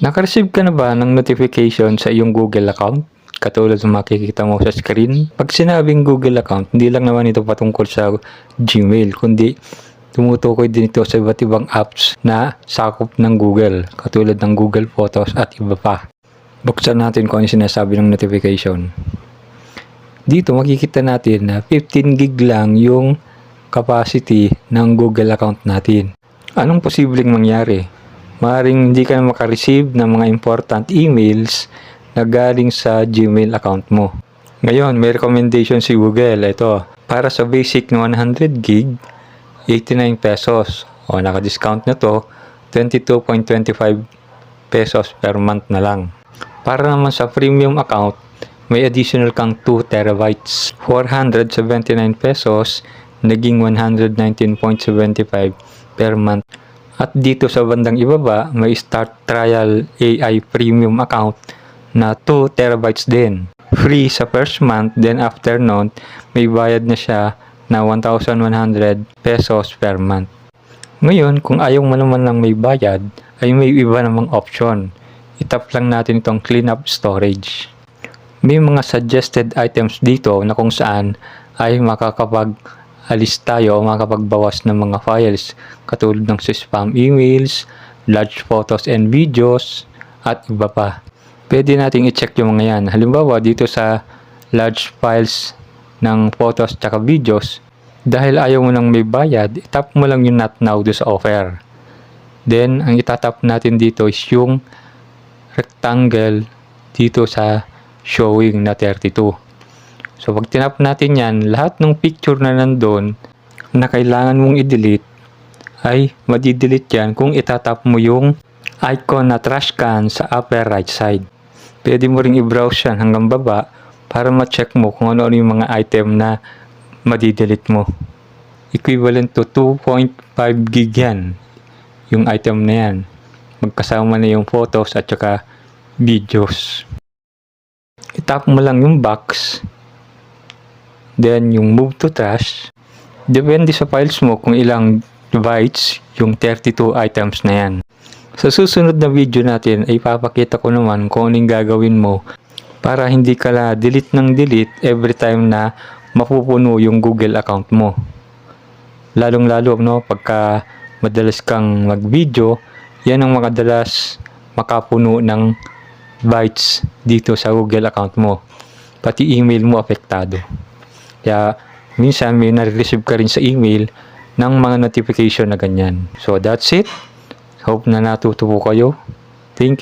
Naka-receive ka na ba ng notification sa iyong Google account? Katulad ng makikita mo sa screen. Pag sinabing Google account, hindi lang naman ito patungkol sa Gmail, kundi tumutukoy din ito sa iba't ibang apps na sakop ng Google, katulad ng Google Photos at iba pa. Buksan natin kung ano sinasabi ng notification. Dito makikita natin na 15 gig lang yung capacity ng Google account natin. Anong posibleng mangyari? Maaaring hindi ka na makareceive ng mga important emails na galing sa Gmail account mo. Ngayon, may recommendation si Google. Ito, para sa basic na 100 gig, 89 pesos. O, naka-discount na to, 22.25 pesos per month na lang. Para naman sa premium account, may additional kang 2 terabytes. 479 pesos, naging 119.75 per month. At dito sa bandang ibaba, may start trial AI premium account na 2 terabytes din. Free sa first month, then after nun, may bayad na siya na 1,100 pesos per month. Ngayon, kung ayaw mo naman ng may bayad, ay may iba namang option. Itap lang natin itong clean up storage. May mga suggested items dito na kung saan ay makakapag-alis tayo o makakapagbawas ng mga files katulad ng spam emails, large photos and videos, at iba pa. Pwede nating i-check yung mga yan. Halimbawa, dito sa large files ng photos at videos, dahil ayaw mo nang may bayad, itap mo lang yung not now do sa offer. Then, ang itatap natin dito is yung rectangle dito sa showing na 32. So, pag tinap natin yan, lahat ng picture na nandun na kailangan mong i-delete ay madi-delete yan kung itatap mo yung icon na trash can sa upper right side. Pwede mo ring i-browse yan hanggang baba para ma-check mo kung ano-ano yung mga item na madi-delete mo. Equivalent to 2.5 gig yan, yung item na yan. Magkasama na yung photos at saka videos. Itap mo lang yung box, then yung move to trash. Depende sa files mo kung ilang bytes yung 32 items na yan. Sa susunod na video natin ay papakita ko naman kung anong gagawin mo para hindi ka na delete ng delete every time na mapupuno yung Google account mo. Lalong-lalo pagka madalas kang mag-video, yan ang madalas makapuno ng bytes dito sa Google account mo. Pati email mo apektado. Kaya minsan may nare-receive ka rin sa email ng mga notification na ganyan. So that's it. Hope na natuto po kayo. Thank you.